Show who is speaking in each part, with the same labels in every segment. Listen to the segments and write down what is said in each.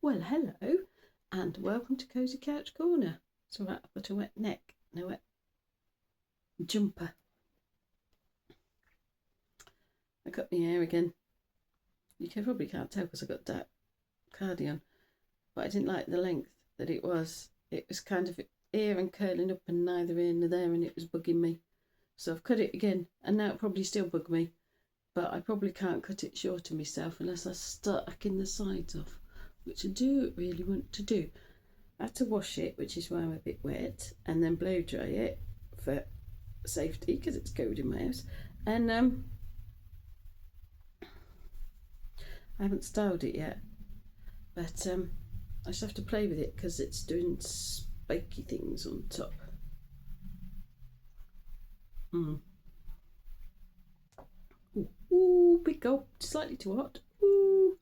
Speaker 1: Well, hello, and welcome to Cozy Couch Corner. It's alright, I've got a wet neck and a wet jumper. I cut my hair again. You probably can't tell because I got that cardigan, but I didn't like the length that it was. It was kind of here and curling up and neither here nor there, and it was bugging me. So I've cut it again, and now it probably still bug me, but I probably can't cut it shorter myself unless I start hacking the sides off, which I do really want to do. I had to wash it, which is why I'm a bit wet, and then blow dry it for safety because it's cold in my house. And I haven't styled it yet, but I just have to play with it because it's doing spiky things on top. Ooh, big gulp, slightly too hot. Ooh.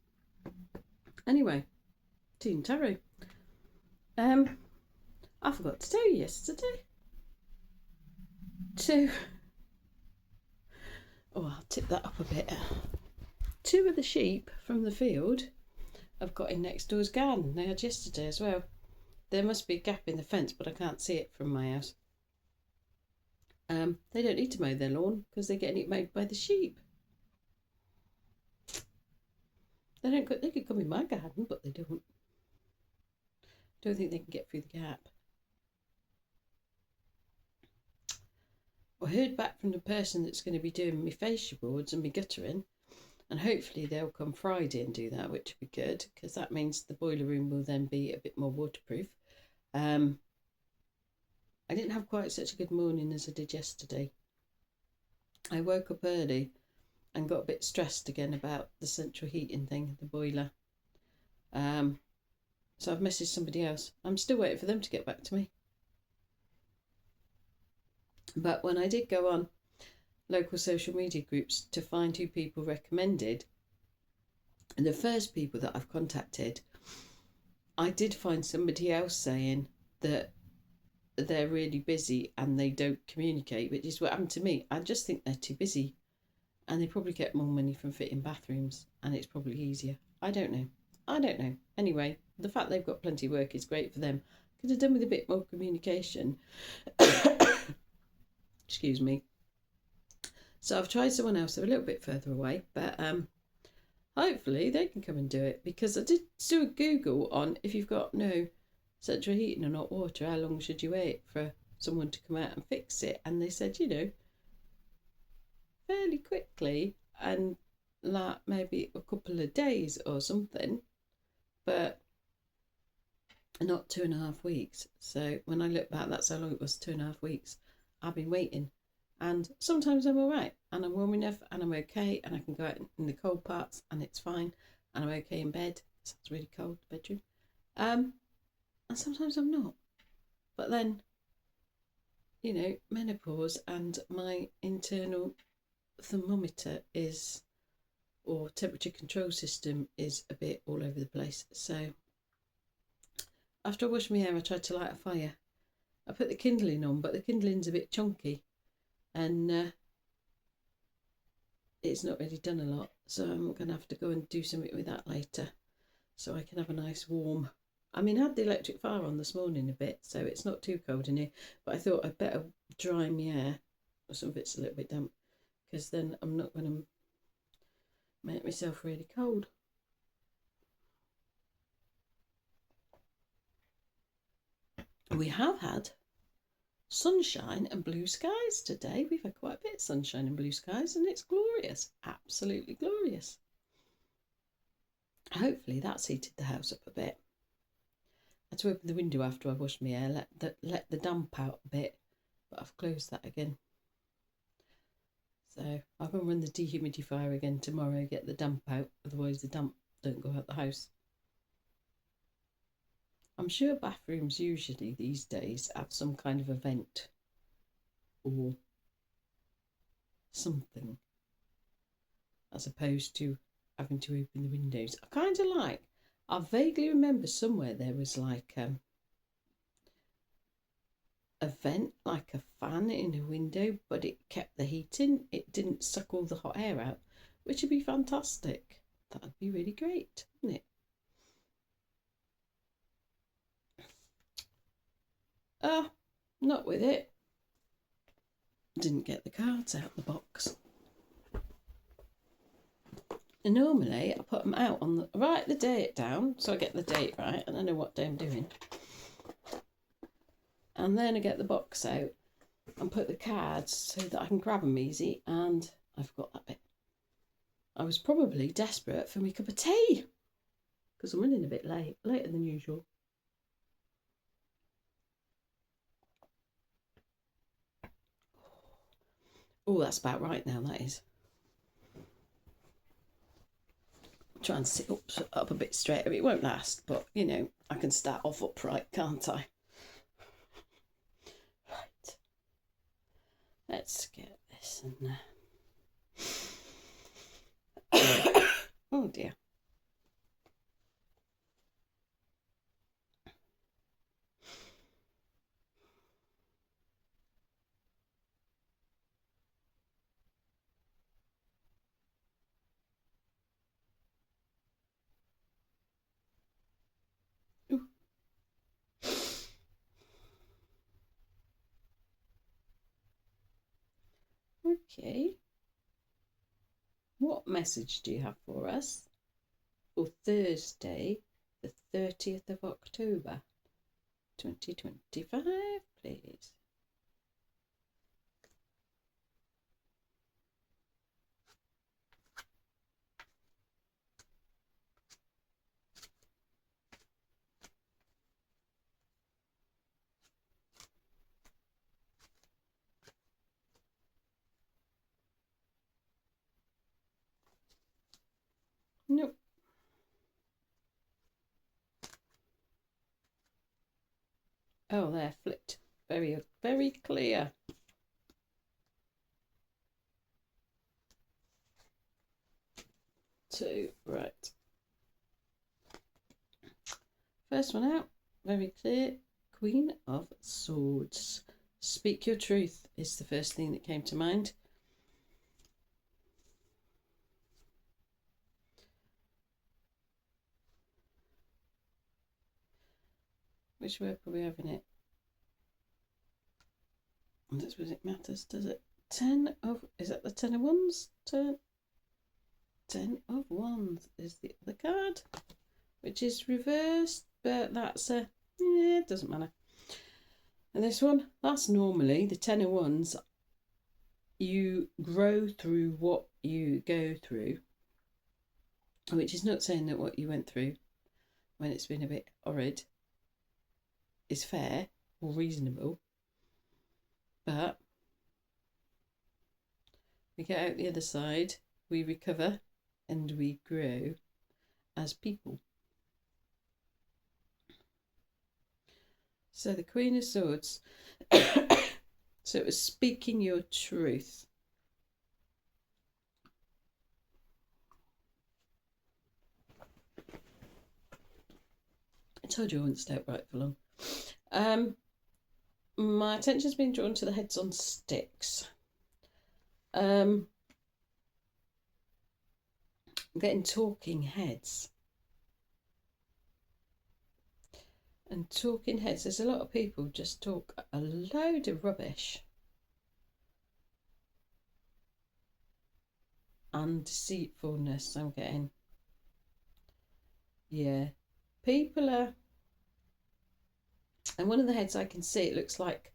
Speaker 1: Anyway, tea and taro. I forgot to tell you yesterday. I'll tip that up a bit. 2 of the sheep from the field have got in next door's garden. They had yesterday as well. There must be a gap in the fence, but I can't see it from my house. They don't need to mow their lawn because they're getting it mowed by the sheep. They could come in my garden, but they don't. Don't think they can get through the gap. I heard back from the person that's going to be doing my fascia boards and my guttering, and hopefully they'll come Friday and do that, which would be good because that means the boiler room will then be a bit more waterproof. I didn't have quite such a good morning as I did yesterday. I woke up early and got a bit stressed again about the central heating thing, the boiler. So I've messaged somebody else. I'm still waiting for them to get back to me. But when I did go on local social media groups to find who people recommended, and the first people that I've contacted, I did find somebody else saying that they're really busy and they don't communicate, which is what happened to me. I just think they're too busy and they probably get more money from fitting bathrooms and it's probably easier. I don't know. Anyway, the fact they've got plenty of work is great for them. Could have done with a bit more communication. Excuse me. So I've tried someone else. They're a little bit further away, but hopefully they can come and do it, because I did do a Google on if you've got no central heating and hot water, how long should you wait for someone to come out and fix it? And they said, fairly quickly, and like maybe a couple of days or something, but not 2.5 weeks. So when I look back, that's how long it was, 2.5 weeks. I've been waiting, and sometimes I'm all right and I'm warm enough and I'm okay and I can go out in the cold parts and it's fine and I'm okay in bed. It's really cold, the bedroom. And sometimes I'm not. But then, menopause and my internal thermometer or temperature control system is a bit all over the place. So after I washed my hair, I tried to light a fire. I put the kindling on, but the kindling's a bit chunky and it's not really done a lot. So I'm going to have to go and do something with that later so I can have a nice warm. I had the electric fire on this morning a bit, so it's not too cold in here, but I thought I'd better dry my hair. Some of it's a little bit damp, because then I'm not going to make myself really cold. We have had sunshine and blue skies today. We've had quite a bit of sunshine and blue skies, and it's glorious, absolutely glorious. Hopefully that's heated the house up a bit. I had to open the window after I washed my hair, let the damp out a bit, but I've closed that again. So I'm going to run the dehumidifier again tomorrow, get the damp out, otherwise the damp don't go out the house. I'm sure bathrooms usually these days have some kind of a vent or something, as opposed to having to open the windows. I vaguely remember somewhere there was like a vent, like a fan in a window, but it kept the heat in. It didn't suck all the hot air out, which would be fantastic. That'd be really great, wouldn't it? Not with it. Didn't get the cards out of the box. And normally I put them out on the, write the date down so I get the date right and I know what day I'm doing. And then I get the box out and put the cards so that I can grab them easy, and I forgot that bit. I was probably desperate for my cup of tea because I'm running a bit late, later than usual. Oh, that's about right now, that is. Try and sit up a bit straighter. It won't last, but you know, I can start off upright, can't I? Right. Let's get this in there. Oh dear. Ooh. Okay. What message do you have for us for Thursday, the 30th of October, 2025, please? Nope. Oh, they're flipped. Very, very clear. Two, right. First one out, very clear. Queen of Swords. Speak your truth is the first thing that came to mind. Which word are we having it? That's what it matters, does it? Is that the 10 of Wands? 10 of Wands is the other card, which is reversed, but that's it doesn't matter. And this one, that's normally the 10 of Wands. You grow through what you go through, which is not saying that what you went through when it's been a bit horrid is fair or reasonable, but we get out the other side, we recover, and we grow as people. So the Queen of Swords. So it was speaking your truth. I told you I wouldn't stay upright for long. My attention's been drawn to the heads on sticks. I'm getting talking heads. And talking heads, there's a lot of people just talk a load of rubbish and deceitfulness. I'm getting, yeah, people are, and one of the heads I can see, it looks like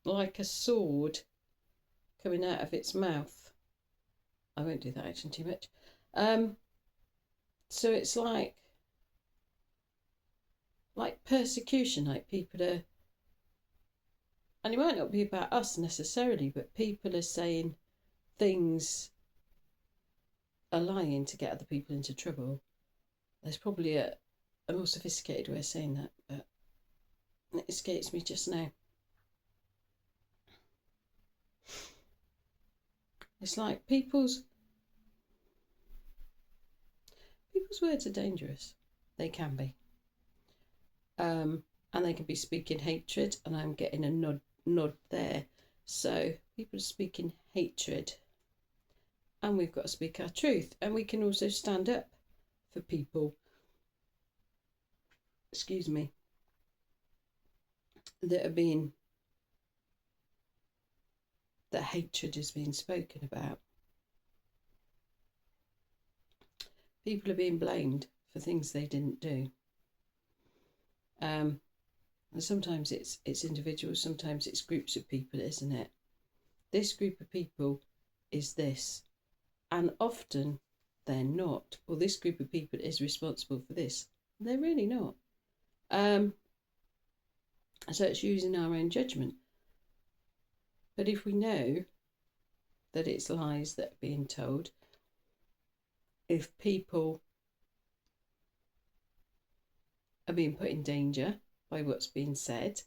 Speaker 1: a sword coming out of its mouth. I won't do that action too much. So it's like persecution, like people are, and it might not be about us necessarily, but people are saying things are lying to get other people into trouble. There's probably a more sophisticated way of saying that, but it escapes me just now. It's like people's words are dangerous. They can be. And they can be speaking hatred, and I'm getting a nod there. So people are speaking hatred, and we've got to speak our truth, and we can also stand up for people. Excuse me. that hatred is being spoken about. People are being blamed for things they didn't do. And sometimes it's individuals, sometimes it's groups of people, isn't it? This group of people is this, and often they're not. Well, this group of people is responsible for this. They're really not. So it's using our own judgment. But if we know that it's lies that are being told, if people are being put in danger by what's being said,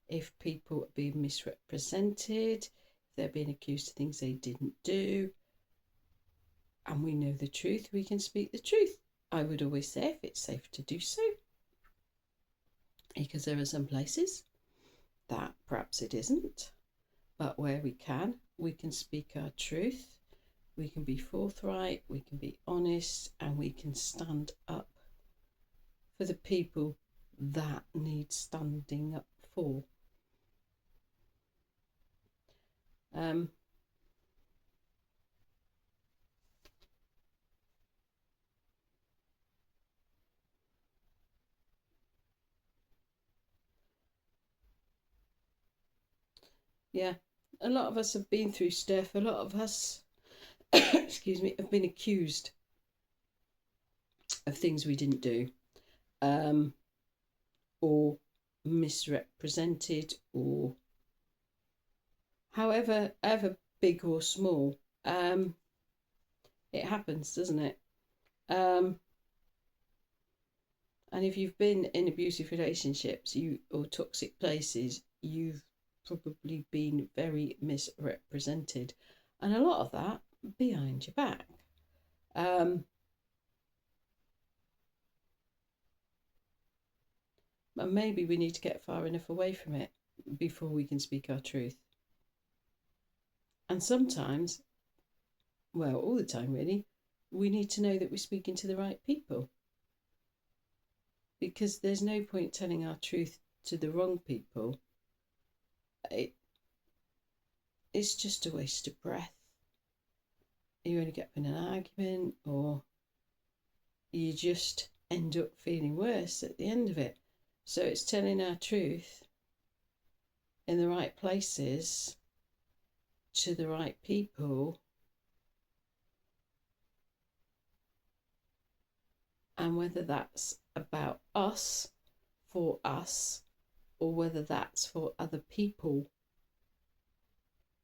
Speaker 1: if people are being misrepresented, if they're being accused of things they didn't do, and we know the truth, we can speak the truth. I would always say if it's safe to do so, because there are some places that perhaps it isn't, but where we can speak our truth, we can be forthright, we can be honest, and we can stand up for the people that need standing up for. Yeah, a lot of us have been through stuff. A lot of us, excuse me, have been accused of things we didn't do, or misrepresented, or however big or small. It happens, doesn't it? And if you've been in abusive relationships, or toxic places, you've probably been very misrepresented, and a lot of that behind your back. But maybe we need to get far enough away from it before we can speak our truth. And sometimes, well, all the time really, we need to know that we're speaking to the right people. Because there's no point telling our truth to the wrong people. It's just a waste of breath. You only get in an argument, or you just end up feeling worse at the end of it. So it's telling our truth in the right places to the right people, and whether that's about us, for us, or whether that's for other people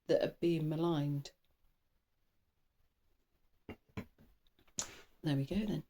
Speaker 1: that are being maligned. There we go then.